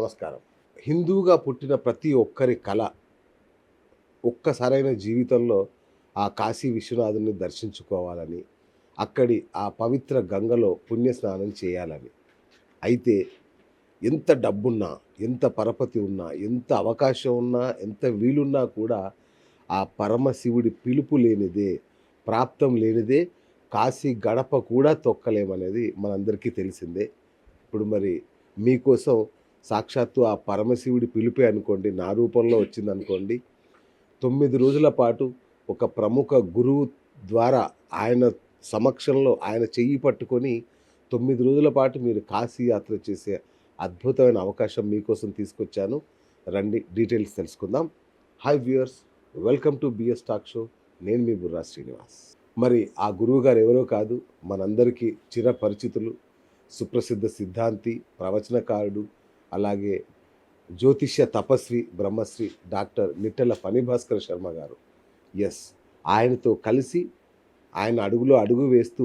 నమస్కారం. హిందువుగా పుట్టిన ప్రతి ఒక్కరి కల ఒక్కసారైన జీవితంలో ఆ కాశీ విశ్వనాథుని దర్శించుకోవాలని, అక్కడి ఆ పవిత్ర గంగలో పుణ్యస్నానం చేయాలని. అయితే ఎంత డబ్బున్నా, ఎంత పరపతి ఉన్నా, ఎంత అవకాశం ఉన్నా, ఎంత వీలున్నా కూడా ఆ పరమశివుడి పిలుపు లేనిదే, ప్రాప్తం లేనిదే కాశీ గడప కూడా తొక్కలేమనేది మనందరికీ తెలిసిందే. ఇప్పుడు మరి మీకోసం సాక్షాత్తు ఆ పరమశివుడి పిలుపే అనుకోండి, నా రూపంలో వచ్చిందనుకోండి. 9 రోజుల పాటు ఒక ప్రముఖ గురువు ద్వారా ఆయన సమక్షంలో ఆయన చెయ్యి పట్టుకొని 9 రోజుల పాటు మీరు కాశీ యాత్ర చేసే అద్భుతమైన అవకాశం మీకోసం తీసుకొచ్చాను. రండి డీటెయిల్స్ తెలుసుకుందాం. Hi viewers, welcome to BS talk show. నేను మీ బుర్రా శ్రీనివాస్. మరి ఆ గురువుగారు ఎవరో కాదు, మనందరికీ చిరపరిచితులు, సుప్రసిద్ధ సిద్ధాంతి, ప్రవచనకారుడు, అలాగే జ్యోతిష్య తపస్వి, బ్రహ్మశ్రీ డాక్టర్ నిట్టెల ఫణిభాస్కర్ శర్మ గారు. ఎస్, ఆయనతో కలిసి ఆయన అడుగులో అడుగు వేస్తూ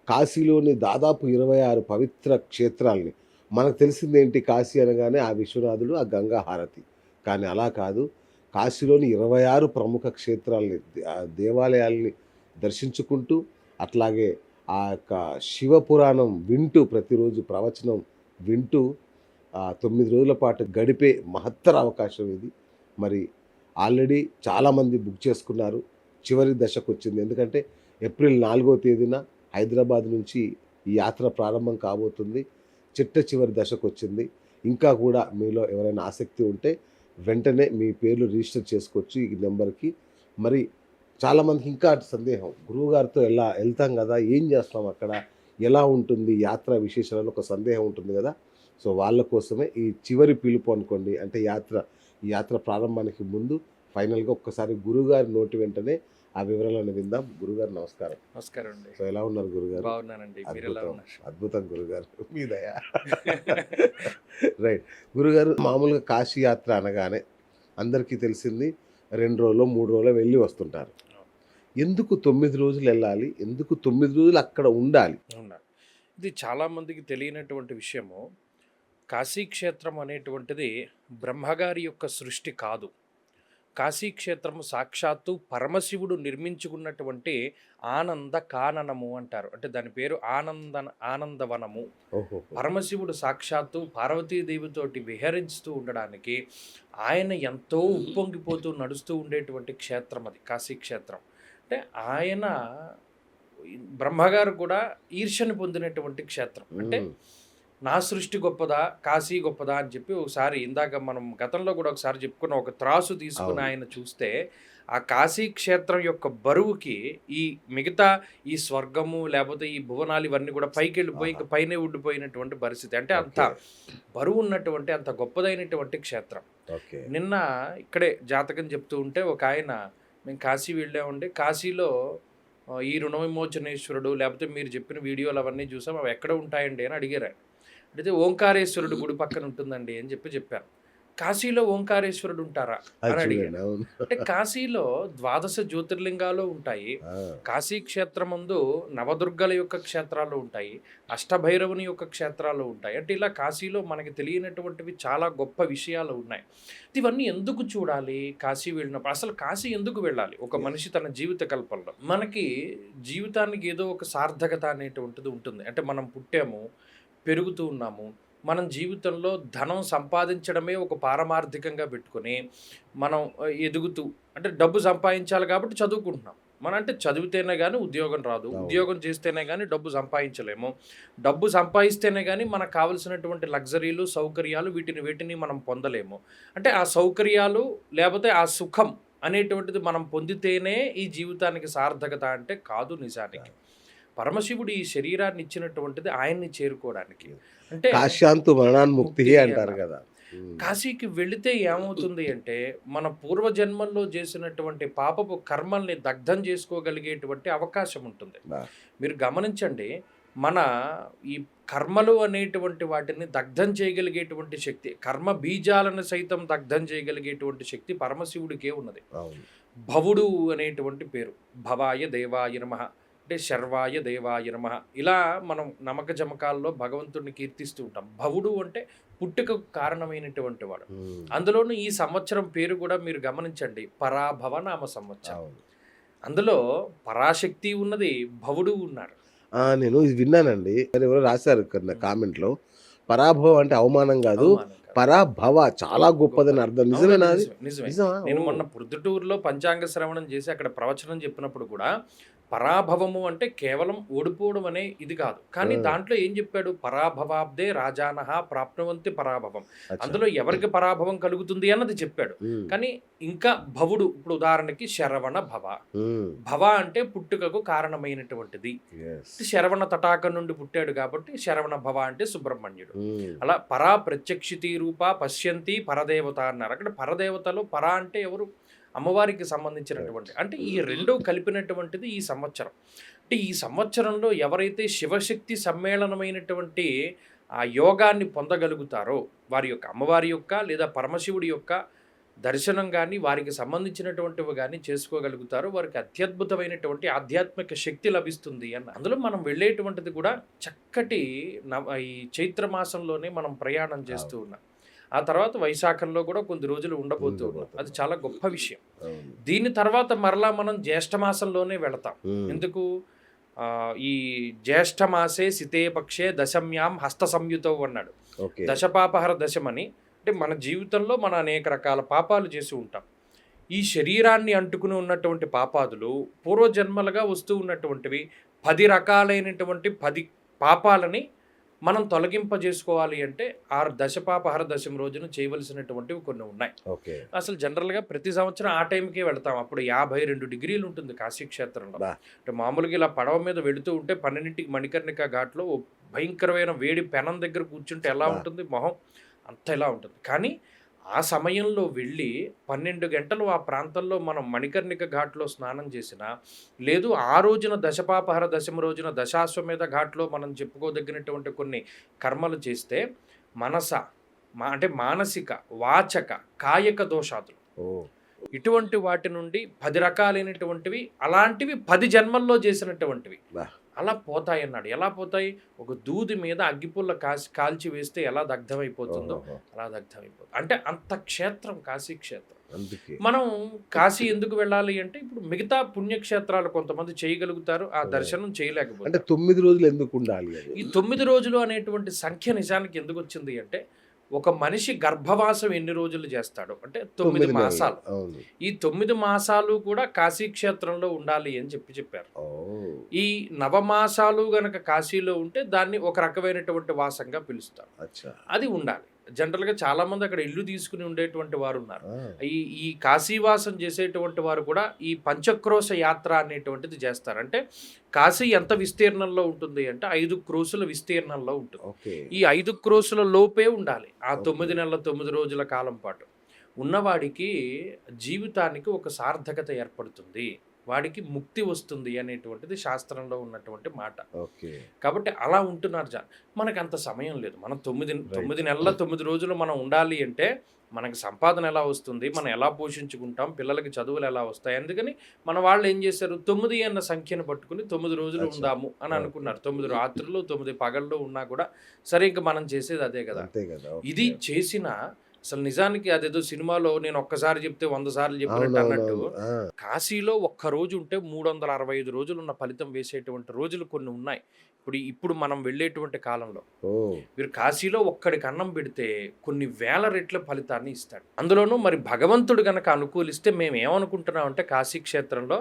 కాశీలోని దాదాపు 26 పవిత్ర క్షేత్రాల్ని, మనకు తెలిసిందేంటి కాశీ అనగానే ఆ విశ్వనాథుడు, ఆ గంగా హారతి. కానీ అలా కాదు, కాశీలోని 26 ప్రముఖ క్షేత్రాల్ని, దేవాలయాల్ని దర్శించుకుంటూ, అట్లాగే ఆ యొక్క శివపురాణం వింటూ, ప్రతిరోజు ప్రవచనం వింటూ 9 రోజుల పాటు గడిపే మహత్తర అవకాశం ఇది. మరి ఆల్రెడీ చాలామంది బుక్ చేసుకున్నారు. చివరి దశకొచ్చింది. ఎందుకంటే ఏప్రిల్ 4వ తేదీన హైదరాబాద్ నుంచి ఈ యాత్ర ప్రారంభం కాబోతుంది. చిట్ట చివరి దశకొచ్చింది. ఇంకా కూడా మీలో ఎవరైనా ఆసక్తి ఉంటే వెంటనే మీ పేర్లు రిజిస్టర్ చేసుకోవచ్చు ఈ నెంబర్‌కి. మరి చాలామందికి ఇంకా సందేహం, గురువుగారితో ఎలా వెళ్తాం కదా, ఏం చేస్తాం అక్కడ, ఎలా ఉంటుంది యాత్ర విశేషాలని ఒక సందేహం ఉంటుంది కదా. సో వాళ్ళ కోసమే ఈ చివరి పిలుపు అనుకోండి. అంటే ఈ యాత్ర ప్రారంభానికి ముందు ఫైనల్‌గా ఒక్కసారి గురువుగారి నోటి వెంటనే ఆ వివరాలను విందాం. గురుగారు నమస్కారం. నమస్కారం అండి. సో ఎలా ఉన్నారు గురుగారు? బాగున్నానండి. మీరెలా అద్భుతం, ఉన్నారు? అద్భుతం గురుగారు. మీ దయ. రైట్. గురుగారు, మామూలుగా కాశీ యాత్ర అనగానే అందరికీ తెలిసింది 2 రోజులో, 3 రోజులో వెళ్ళి వస్తుంటారు. ఎందుకు 9 రోజులు వెళ్ళాలి? ఎందుకు 9 రోజులు అక్కడ ఉండాలి? అవునా? ఇది చాలామందికి తెలియనటువంటి విషయము. కాశీక్షేత్రం అనేటువంటిది బ్రహ్మగారి యొక్క సృష్టి కాదు. కాశీక్షేత్రము సాక్షాత్తు పరమశివుడు నిర్మించుకున్నటువంటి ఆనంద కాననము అంటారు. అంటే దాని పేరు ఆనందవనము. ఓహో. పరమశివుడు సాక్షాత్తు పార్వతీదేవితోటి విహరిస్తూ ఉండడానికి ఆయన ఎంతో ఉప్పొంగిపోతూ నడుస్తూ ఉండేటువంటి క్షేత్రం అది కాశీక్షేత్రం. అంటే ఆయన బ్రహ్మగారు కూడా ఈర్ష్యను పొందినటువంటి క్షేత్రం. అంటే నా సృష్టి గొప్పదా, కాశీ గొప్పదా అని చెప్పి ఒకసారి, ఇందాక మనం గతంలో కూడా ఒకసారి చెప్పుకున్న, ఒక త్రాసు తీసుకుని ఆయన చూస్తే ఆ కాశీ క్షేత్రం యొక్క బరువుకి ఈ మిగతా ఈ స్వర్గము లేకపోతే ఈ భువనాలు ఇవన్నీ కూడా పైకి వెళ్ళిపోయి ఇంక పైనే ఉండిపోయినటువంటి పరిస్థితి. అంటే అంత బరువు ఉన్నటువంటి, అంత గొప్పదైనటువంటి క్షేత్రం. నిన్న ఇక్కడే జాతకం చెప్తూ ఉంటే ఒక ఆయన, మేము కాశీ వెళ్ళామండి, కాశీలో ఈ రుణ విమోచనేశ్వరుడు లేకపోతే మీరు చెప్పిన వీడియోలు అవన్నీ చూసాం, అవి ఎక్కడ ఉంటాయండి అని అడిగారు. అడిగితే ఓంకారేశ్వరుడు గుడి పక్కన ఉంటుందండి అని చెప్పాను. కాశీలో ఓంకారేశ్వరుడు ఉంటారా అని అడిగాను. అంటే కాశీలో 12 జ్యోతిర్లింగాలు ఉంటాయి. కాశీ క్షేత్రమందు నవదుర్గల యొక్క క్షేత్రాలు ఉంటాయి, అష్టభైరవుని యొక్క క్షేత్రాలు ఉంటాయి. అంటే ఇలా కాశీలో మనకి తెలియనటువంటివి చాలా గొప్ప విషయాలు ఉన్నాయి. ఇవన్నీ ఎందుకు చూడాలి కాశీ వెళ్ళినప్పుడు? అసలు కాశీ ఎందుకు వెళ్ళాలి ఒక మనిషి తన జీవిత కల్పంలో? మనకి జీవితానికి ఏదో ఒక సార్థకత అనేటువంటిది ఉంటుంది. అంటే మనం పుట్టాము, పెరుగుతూ ఉన్నాము, మనం జీవితంలో ధనం సంపాదించడమే ఒక పారమార్థికంగా పెట్టుకొని మనం ఎదుగుతూ, అంటే డబ్బు సంపాదించాలి కాబట్టి చదువుకుంటున్నాం. మనం అంటే చదివితేనే కానీ ఉద్యోగం రాదు, ఉద్యోగం చేస్తేనే కానీ డబ్బు సంపాదించలేము, డబ్బు సంపాదిస్తేనే కానీ మనకు కావలసినటువంటి లగ్జరీలు, సౌకర్యాలు వీటిని మనం పొందలేము. అంటే ఆ సౌకర్యాలు లేకపోతే ఆ సుఖం అనేటువంటిది మనం పొందితేనే ఈ జీవితానికి సార్థకత అంటే కాదు. నిజానికి పరమశివుడు ఈ శరీరాన్ని ఇచ్చినటువంటిది ఆయన్ని చేరుకోవడానికి. అంటే కాశ్యాంతు మరణాన్ముక్తి అంటారు కదా. కాశీకి వెళితే ఏమవుతుంది అంటే, మన పూర్వజన్మల్లో చేసినటువంటి పాపపు కర్మల్ని దగ్ధం చేసుకోగలిగేటువంటి అవకాశం ఉంటుంది. మీరు గమనించండి, మన ఈ కర్మలు అనేటువంటి వాటిని దగ్ధం చేయగలిగేటువంటి శక్తి, కర్మ బీజాలను సైతం దగ్ధం చేయగలిగేటువంటి శక్తి పరమశివుడికే ఉన్నది. భవుడు అనేటువంటి పేరు, భవాయ దేవాయ నమః అంటే శర్వాయ దేవాయ నమః. ఇలా మనం నమక జమకాల్లో భగవంతుడిని కీర్తిస్తూ ఉంటాం. భవుడు అంటే పుట్టుకకు కారణమైనటువంటి వాడు. అందులోనూ ఈ సంవత్సరం పేరు కూడా మీరు గమనించండి, పరాభవ నామ సంవత్సరం. అందులో పరాశక్తి ఉన్నది, భవుడు ఉన్నాడు. నేను ఇది విన్నానండి. ఎవరో రాశారు కామెంట్లో, పరాభవం అంటే అవమానం కాదు, పరాభవ చాలా గొప్పదని అర్థం. నిజమేనా? నిజమే. నేను మొన్న ప్రొద్దుటూరులో పంచాంగ శ్రవణం చేసి అక్కడ ప్రవచనం చెప్పినప్పుడు కూడా పరాభవము అంటే కేవలం ఓడిపోవడం అనే ఇది కాదు, కానీ దాంట్లో ఏం చెప్పాడు, పరాభవాబ్దే రాజానహ ప్రాప్నువంతి పరాభవం. అందులో ఎవరికి పరాభవం కలుగుతుంది అన్నది చెప్పాడు. కానీ ఇంకా భవుడు, ఇప్పుడు ఉదాహరణకి శరవణ భవ. భవ అంటే పుట్టుకకు కారణమైనటువంటిది. శరవణ తటాకం నుండి పుట్టాడు కాబట్టి శరవణ భవ అంటే సుబ్రహ్మణ్యుడు. అలా పరా ప్రత్యక్షితి రూప పశ్యంతి పరదేవత అన్నారు. అక్కడ పరదేవతలు పరా అంటే ఎవరు, అమ్మవారికి సంబంధించినటువంటి, అంటే ఈ రెండు కలిపినటువంటిది ఈ సంవత్సరం. అంటే ఈ సంవత్సరంలో ఎవరైతే శివశక్తి సమ్మేళనమైనటువంటి ఆ యోగాన్ని పొందగలుగుతారో, వారి యొక్క అమ్మవారి యొక్క లేదా పరమశివుడి యొక్క దర్శనం కానీ వారికి సంబంధించినటువంటివి కానీ చేసుకోగలుగుతారో, వారికి అత్యద్భుతమైనటువంటి ఆధ్యాత్మిక శక్తి లభిస్తుంది అన్న. అందులో మనం వెళ్ళేటువంటిది కూడా చక్కటి ఈ చైత్రమాసంలోనే మనం ప్రయాణం చేస్తూ ఉన్నాం. ఆ తర్వాత వైశాఖంలో కూడా కొన్ని రోజులు ఉండబోతూ ఉన్నాం. అది చాలా గొప్ప విషయం. దీని తర్వాత మరలా మనం జ్యేష్ఠమాసంలోనే వెళతాం. ఎందుకు, ఈ జ్యేష్ఠమాసే సితే పక్షే దశమ్యాం హస్త సంయుతో అన్నాడు. దశపాపహర దశమని అంటే మన జీవితంలో మనం అనేక రకాల పాపాలు చేసి ఉంటాం. ఈ శరీరాన్ని అంటుకుని ఉన్నటువంటి పాపాదులు పూర్వజన్మలుగా వస్తూ ఉన్నటువంటివి 10 రకాలైనటువంటి 10 పాపాలని మనం తొలగింపజేసుకోవాలి అంటే ఆ దశపాపహర దశం రోజున చేయవలసినటువంటివి కొన్ని ఉన్నాయి. అసలు జనరల్గా ప్రతి సంవత్సరం ఆ టైంకే వెళ్తాం. అప్పుడు 52 డిగ్రీలు ఉంటుంది కాశీక్షేత్రంలో. అంటే మామూలుగా ఇలా పడవ మీద వెళుతూ ఉంటే 12ంటికి మణికర్ణిక ఘాట్లో భయంకరమైన వేడి పెనం దగ్గర కూర్చుంటే ఎలా ఉంటుంది మొహం, అంత ఎలా ఉంటుంది. కానీ ఆ సమయంలో వెళ్ళి 12 గంటలు ఆ ప్రాంతంలో మనం మణికర్ణిక ఘాట్లో స్నానం చేసినా, లేదు ఆ రోజున దశపాపహర దశమ రోజున దశాశ్వమేధ ఘాట్లో మనం చెప్పుకోదగినటువంటి కొన్ని కర్మలు చేస్తే అంటే మానసిక, వాచక, కాయక దోషాదులు ఇటువంటి వాటి నుండి 10 రకాలైనటువంటివి, అలాంటివి 10 జన్మల్లో చేసినటువంటివి అలా పోతాయి అన్నాడు. ఎలా పోతాయి, ఒక దూది మీద అగ్గిపుల్ల కాల్చి వేస్తే ఎలా దగ్ధమైపోతుందో అలా దగ్ధమైపోతుంది. అంటే అంత క్షేత్రం కాశీ క్షేత్రం. మనం కాశీ ఎందుకు వెళ్ళాలి అంటే, ఇప్పుడు మిగతా పుణ్యక్షేత్రాలు కొంతమంది చేయగలుగుతారు, ఆ దర్శనం చేయలేకపోతే 9 రోజులు ఎందుకు ఉండాలి? ఈ 9 రోజులు అనేటువంటి సంఖ్య నిజానికి ఎందుకు వచ్చింది అంటే, ఒక మనిషి గర్భవాసం ఎన్ని రోజులు చేస్తాడు అంటే 9 మాసాలు. ఈ 9 మాసాలు కూడా కాశీక్షేత్రంలో ఉండాలి అని చెప్పారు. ఈ నవమాసాలు గనక కాశీలో ఉంటే దాన్ని ఒక రకమైనటువంటి వాసంగా పిలుస్తారు. అది ఉండాలి. జనరల్గా చాలా మంది అక్కడ ఇల్లు తీసుకుని ఉండేటువంటి వారు ఉన్నారు. ఈ కాశీవాసం చేసేటువంటి వారు కూడా ఈ పంచక్రోశ యాత్ర అనేటువంటిది చేస్తారు. అంటే కాశీ ఎంత విస్తీర్ణంలో ఉంటుంది అంటే 5 క్రోసుల విస్తీర్ణంలో ఉంటుంది. ఈ 5 క్రోసుల లోపే ఉండాలి ఆ 9 నెలల 9 రోజుల కాలం పాటు. ఉన్నవాడికి జీవితానికి ఒక సార్థకత ఏర్పడుతుంది, వాడికి ముక్తి వస్తుంది అనేటువంటిది శాస్త్రంలో ఉన్నటువంటి మాట. కాబట్టి అలా ఉంటున్నారు. మనకు అంత సమయం లేదు. మనం 9 నెలల 9 రోజులు మనం ఉండాలి అంటే మనకు సంపాదన ఎలా వస్తుంది, మనం ఎలా పోషించుకుంటాం, పిల్లలకి చదువులు ఎలా వస్తాయి. అందుకని మన వాళ్ళు ఏం చేశారు, 9 అన్న సంఖ్యను పట్టుకుని 9 రోజులు ఉందాము అని అనుకున్నారు. 9 రాత్రులు 9 పగళ్ళు ఉన్నా కూడా సరే, ఇంకా మనం చేసేది అదే కదా. ఇది చేసిన అసలు నిజానికి అదేదో సినిమాలో నేను ఒక్కసారి చెప్తే 100 సార్లు చెప్పినట్టు అన్నట్టు, కాశీలో ఒక్క రోజు ఉంటే 365 రోజులు ఉన్న ఫలితం వేసేటువంటి రోజులు కొన్ని ఉన్నాయి. ఇప్పుడు మనం వెళ్ళేటువంటి కాలంలో మీరు కాశీలో ఒక్కడికి అన్నం పెడితే కొన్ని వేల రెట్ల ఫలితాన్ని ఇస్తాడు. అందులోనూ మరి భగవంతుడు కనుక అనుకూలిస్తే మేము ఏమనుకుంటున్నాం అంటే, కాశీ క్షేత్రంలో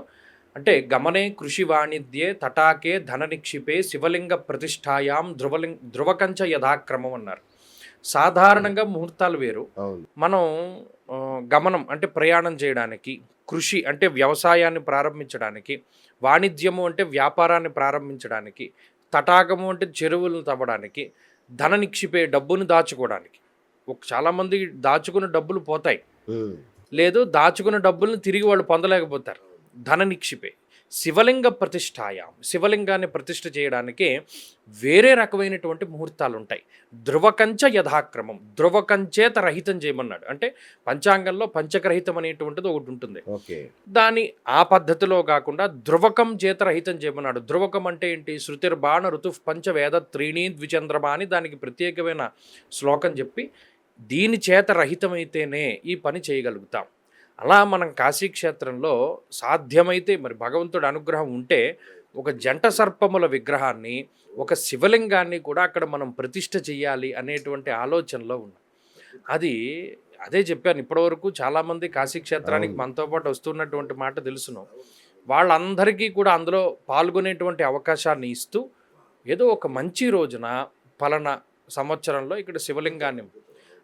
అంటే గమనే కృషి వాణిజ్యే తటాకే ధన నిక్షిపే శివలింగ ప్రతిష్ఠాయాం ధ్రువకంచ యథాక్రమం అన్నారు. సాధారణంగా ముహూర్తాలు వేరు. మనం గమనం అంటే ప్రయాణం చేయడానికి, కృషి అంటే వ్యవసాయాన్ని ప్రారంభించడానికి, వాణిజ్యము అంటే వ్యాపారాన్ని ప్రారంభించడానికి, తటాకము అంటే చెరువులను తవ్వడానికి, ధన నిక్షిపే డబ్బును దాచుకోవడానికి. చాలామంది దాచుకున్న డబ్బులు పోతాయి, లేదు దాచుకున్న డబ్బులను తిరిగి వాళ్ళు పొందలేకపోతారు. ధన నిక్షిపే శివలింగ ప్రతిష్ఠాయాం, శివలింగాన్ని ప్రతిష్ఠ చేయడానికి వేరే రకమైనటువంటి ముహూర్తాలు ఉంటాయి. ధ్రువకంచ యథాక్రమం, ధ్రువకంచేత రహితం చేయమన్నాడు. అంటే పంచాంగంలో పంచకరహితం అనేటువంటిది ఒకటి ఉంటుంది. ఓకే. దాని ఆ పద్ధతిలో కాకుండా ధ్రువకం చేత రహితం చేయమన్నాడు. ధ్రువకం అంటే ఏంటి? శృతిర్బాణ ఋతు పంచవేద త్రీణీ ద్విచంద్రమా అని దానికి ప్రత్యేకమైన శ్లోకం చెప్పి దీని చేత రహితమైతేనే ఈ పని చేయగలుగుతాం. అలా మనం కాశీక్షేత్రంలో సాధ్యమైతే, మరి భగవంతుడి అనుగ్రహం ఉంటే, ఒక జంట సర్పముల విగ్రహాన్ని, ఒక శివలింగాన్ని కూడా అక్కడ మనం ప్రతిష్ఠ చెయ్యాలి అనేటువంటి ఆలోచనలో ఉన్నాం. అది అదే చెప్పాను, ఇప్పటివరకు చాలామంది కాశీక్షేత్రానికి మనతో పాటు వస్తున్నటువంటి మాట తెలుసును. వాళ్ళందరికీ కూడా అందులో పాల్గొనేటువంటి అవకాశాన్ని ఇస్తూ, ఏదో ఒక మంచి రోజున పలానా సంవత్సరంలో ఇక్కడ శివలింగాన్ని,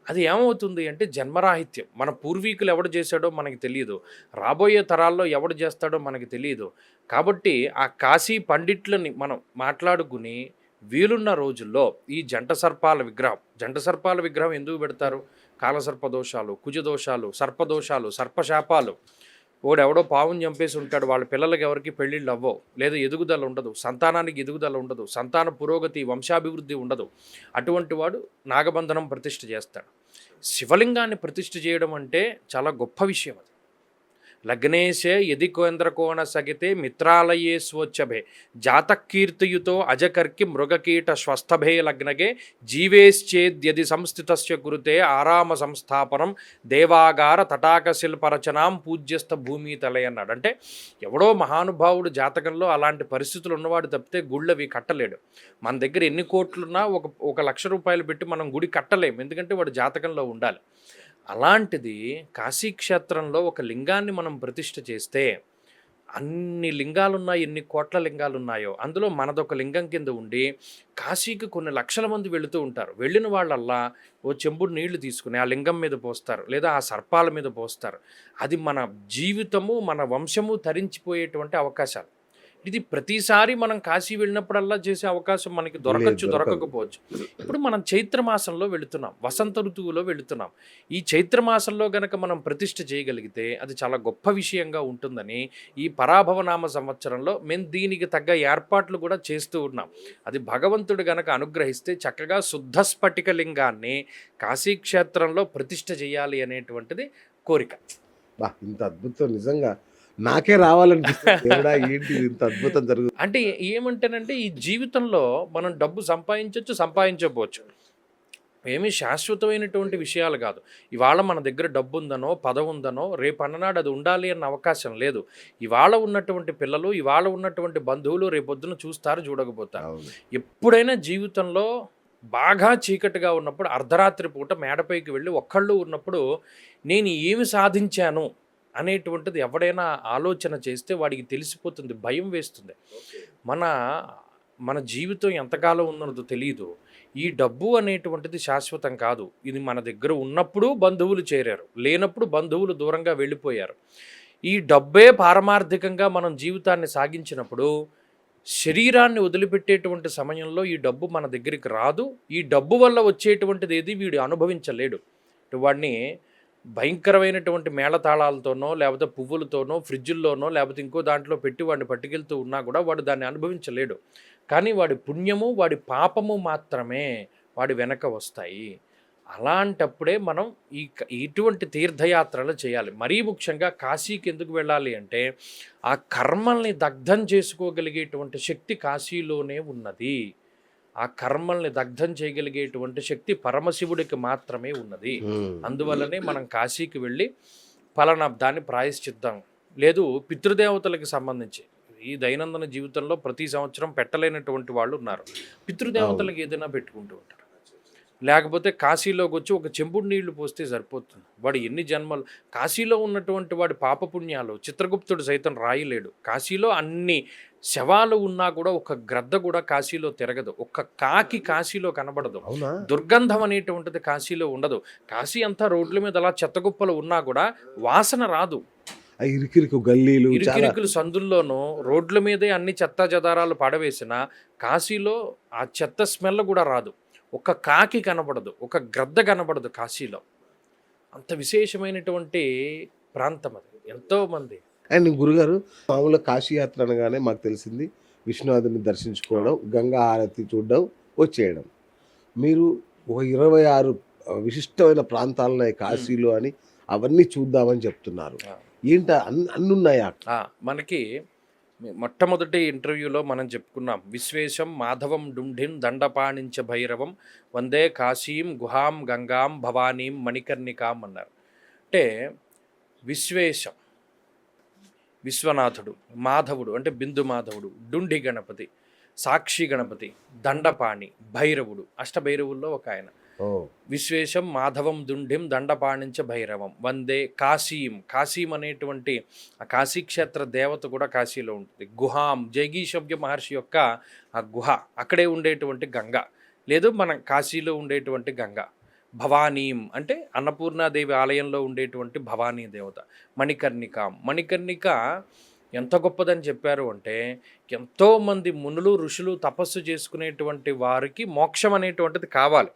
అది ఏమవుతుంది అంటే జన్మరాహిత్యం. మన పూర్వీకులు ఎవడు చేశాడో మనకి తెలియదు, రాబోయే తరాల్లో ఎవడు చేస్తాడో మనకి తెలియదు. కాబట్టి ఆ కాశీ పండిట్లని మనం మాట్లాడుకుని వీలున్న రోజుల్లో ఈ జంట సర్పాల విగ్రహం ఎందుకు పెడతారు? కాలసర్ప దోషాలు, కుజదోషాలు, సర్పదోషాలు, సర్పశాపాలు. ఎవడో పావుని చంపేసి ఉంటాడు, వాళ్ళ పిల్లలకి ఎవరికి పెళ్ళిళ్ళు అవ్వవు, లేదా ఎదుగుదల ఉండదు, సంతానానికి ఎదుగుదల ఉండదు, సంతాన పురోగతి, వంశాభివృద్ధి ఉండదు. అటువంటి వాడు నాగబంధనం ప్రతిష్ఠ చేస్తాడు. శివలింగాన్ని ప్రతిష్ఠ చేయడం అంటే చాలా గొప్ప విషయం. అది లగ్నేశే యది కేంద్రకోణ సగితే మిత్రాలయే స్వచ్ఛభే జాతకీర్తియుతో అజకర్కి మృగకీట స్వస్థభే లగ్నగే జీవేశ్చేద్యది సంస్థితస్య గురుతే ఆరామ సంస్థాపనం దేవాగార తటాక శిల్పరచనాం పూజ్యస్థ భూమి తలే అన్నాడు. అంటే ఎవడో మహానుభావుడు జాతకంలో అలాంటి పరిస్థితులు ఉన్నవాడు తప్పితే గుళ్ళవి కట్టలేడు. మన దగ్గర ఎన్ని కోట్లున్నా ఒక ₹1,00,000 పెట్టి మనం గుడి కట్టలేము, ఎందుకంటే వాడు జాతకంలో ఉండాలి. అలాంటిది కాశీక్షేత్రంలో ఒక లింగాన్ని మనం ప్రతిష్ఠ చేస్తే, అన్ని లింగాలున్నాయి, ఎన్ని కోట్ల లింగాలున్నాయో అందులో మనదొక లింగం కింద ఉండి, కాశీకి కొన్ని లక్షల మంది వెళుతూ ఉంటారు. వెళ్ళిన వాళ్ళల్లా ఓ చెంబుడు నీళ్లు తీసుకుని ఆ లింగం మీద పోస్తారు, లేదా ఆ సర్పాల మీద పోస్తారు. అది మన జీవితము, మన వంశము తరించిపోయేటువంటి అవకాశాలు. ఇది ప్రతిసారి మనం కాశీ వెళ్ళినప్పుడల్లా చేసే అవకాశం మనకి దొరకకపోవచ్చు. ఇప్పుడు మనం చైత్రమాసంలో వెళుతున్నాం, వసంత ఋతువులో వెళుతున్నాం. ఈ చైత్రమాసంలో గనక మనం ప్రతిష్ఠ చేయగలిగితే అది చాలా గొప్ప విషయంగా ఉంటుందని ఈ పరాభవనామ సంవత్సరంలో మేము దీనికి తగ్గ ఏర్పాట్లు కూడా చేస్తూ ఉన్నాం. అది భగవంతుడు గనక అనుగ్రహిస్తే చక్కగా శుద్ధ స్ఫటిక లింగాన్ని కాశీక్షేత్రంలో ప్రతిష్ఠ చేయాలి అనేటువంటిది కోరిక. ఇంత అద్భుతం నిజంగా నాకే రావాలనిపిస్తుంది. ఏంటి ఇంత అద్భుతం జరుగుతుంది అంటే ఏమంటేనంటే, ఈ జీవితంలో మనం డబ్బు సంపాదించకపోవచ్చు, ఏమీ శాశ్వతమైనటువంటి విషయాలు కాదు. ఇవాళ మన దగ్గర డబ్బు ఉందనో, పదవి ఉందనో, రేపు అన్ననాడు అది ఉండాలి అన్న అవకాశం లేదు. ఇవాళ ఉన్నటువంటి పిల్లలు, ఇవాళ ఉన్నటువంటి బంధువులు రేపొద్దున చూస్తారు, చూడకపోతారు. ఎప్పుడైనా జీవితంలో బాగా చీకటిగా ఉన్నప్పుడు, అర్ధరాత్రి పూట మేడపైకి వెళ్ళి ఒక్కళ్ళు ఉన్నప్పుడు నేను ఏమి సాధించాను అనేటువంటిది ఎవడైనా ఆలోచన చేస్తే వాడికి తెలిసిపోతుంది, భయం వేస్తుంది. మన జీవితం ఎంతకాలం ఉన్నదో తెలియదు. ఈ డబ్బు అనేటువంటిది శాశ్వతం కాదు. ఇది మన దగ్గర ఉన్నప్పుడు బంధువులు చేరారు, లేనప్పుడు బంధువులు దూరంగా వెళ్ళిపోయారు. ఈ డబ్బే పారమార్థికంగా మనం జీవితాన్ని సాగించినప్పుడు, శరీరాన్ని వదిలిపెట్టేటువంటి సమయంలో ఈ డబ్బు మన దగ్గరికి రాదు. ఈ డబ్బు వల్ల వచ్చేటువంటిది ఏది వీడు అనుభవించలేడు. వాడిని భయంకరమైనటువంటి మేళతాళాలతోనో, లేకపోతే పువ్వులతోనో, ఫ్రిడ్జుల్లోనో, లేకపోతే ఇంకో దాంట్లో పెట్టి వాడిని పట్టుకెళ్తూ ఉన్నా కూడా వాడు దాన్ని అనుభవించలేడు. కానీ వాడి పుణ్యము, వాడి పాపము మాత్రమే వాడి వెనక వస్తాయి. అలాంటప్పుడే మనం ఇటువంటి తీర్థయాత్రలు చేయాలి. మరీ ముఖ్యంగా కాశీకి ఎందుకు వెళ్ళాలి అంటే, ఆ కర్మల్ని దగ్ధం చేసుకోగలిగేటువంటి శక్తి కాశీలోనే ఉన్నది. ఆ కర్మల్ని దగ్ధం చేయగలిగేటువంటి శక్తి పరమశివుడికి మాత్రమే ఉన్నది. అందువల్లనే మనం కాశీకి వెళ్ళి పలానా దాన్ని ప్రాయశ్చిత్తం, లేదు పితృదేవతలకి సంబంధించి ఈ దైనందిన జీవితంలో ప్రతి సంవత్సరం పెట్టలేనటువంటి వాళ్ళు ఉన్నారు, పితృదేవతలకు ఏదైనా పెట్టుకుంటూ ఉంటారు. లేకపోతే కాశీలోకి వచ్చి ఒక చెంబుడు నీళ్లు పోస్తే సరిపోతుంది. వాడు ఎన్ని జన్మలు, కాశీలో ఉన్నటువంటి వాడి పాపపుణ్యాలు చిత్రగుప్తుడు సైతం రాయలేడు. కాశీలో అన్ని శవాలు ఉన్నా కూడా ఒక గ్రద్ద కూడా కాశీలో తిరగదు, ఒక్క కాకి కాశీలో కనబడదు, దుర్గంధం అనేటువంటిది కాశీలో ఉండదు. కాశీ అంతా రోడ్ల మీద అలా చెత్తగుప్పలు ఉన్నా కూడా వాసన రాదు. ఇరుకిరుకులు సందుల్లోనూ రోడ్ల మీదే అన్ని చెత్త చెదారాలు పడవేసిన కాశీలో ఆ చెత్త స్మెల్ కూడా రాదు. ఒక కాకి కనబడదు, ఒక గ్రద్ద కనబడదు కాశీలో. అంత విశేషమైనటువంటి ప్రాంతం అది. ఎంతోమంది అండ్ గురుగారు మామూలుగా కాశీయాత్ర అనగానే మాకు తెలిసింది విశ్వనాథుని దర్శించుకోవడం, గంగా హారతి చూడడం, వచ్చేయడం. మీరు ఒక 26 విశిష్టమైన ప్రాంతాలున్నాయి కాశీలో అని అవన్నీ చూద్దామని చెప్తున్నారు. ఆ. ఏంట అన్నున్నాయా? ఆ, మనకి మొట్టమొదటి ఇంటర్వ్యూలో మనం చెప్పుకున్నాం, విశ్వేశం మాధవం డుంఢిం దండపాణించ భైరవం వందే కాశీం గుహాం గంగాం భవానీం మణికర్ణికాం అన్నారు. అంటే విశ్వేశం విశ్వనాథుడు, మాధవుడు అంటే బిందు మాధవుడు, డుండి గణపతి, సాక్షి గణపతి, దండపాణి, భైరవుడు, అష్టభైరవుల్లో ఒక ఆయన. ఓ విశ్వేశం మాధవం దుండిం దండపాణించ భైరవం వందే కాశీం. కాశీం అనేటువంటి ఆ కాశీక్షేత్ర దేవత కూడా కాశీలో ఉంటుంది. గుహాం జైగీషవ్య మహర్షి యొక్క ఆ గుహ, అక్కడే ఉండేటువంటి గంగ, లేదు మన కాశీలో ఉండేటువంటి గంగ. భవానీం అంటే అన్నపూర్ణాదేవి ఆలయంలో ఉండేటువంటి భవానీ దేవత. మణికర్ణికాం, మణికర్ణిక ఎంత గొప్పదని చెప్పారు అంటే, ఎంతోమంది మునులు ఋషులు తపస్సు చేసుకునేటువంటి వారికి మోక్షం అనేటువంటిది కావాలి.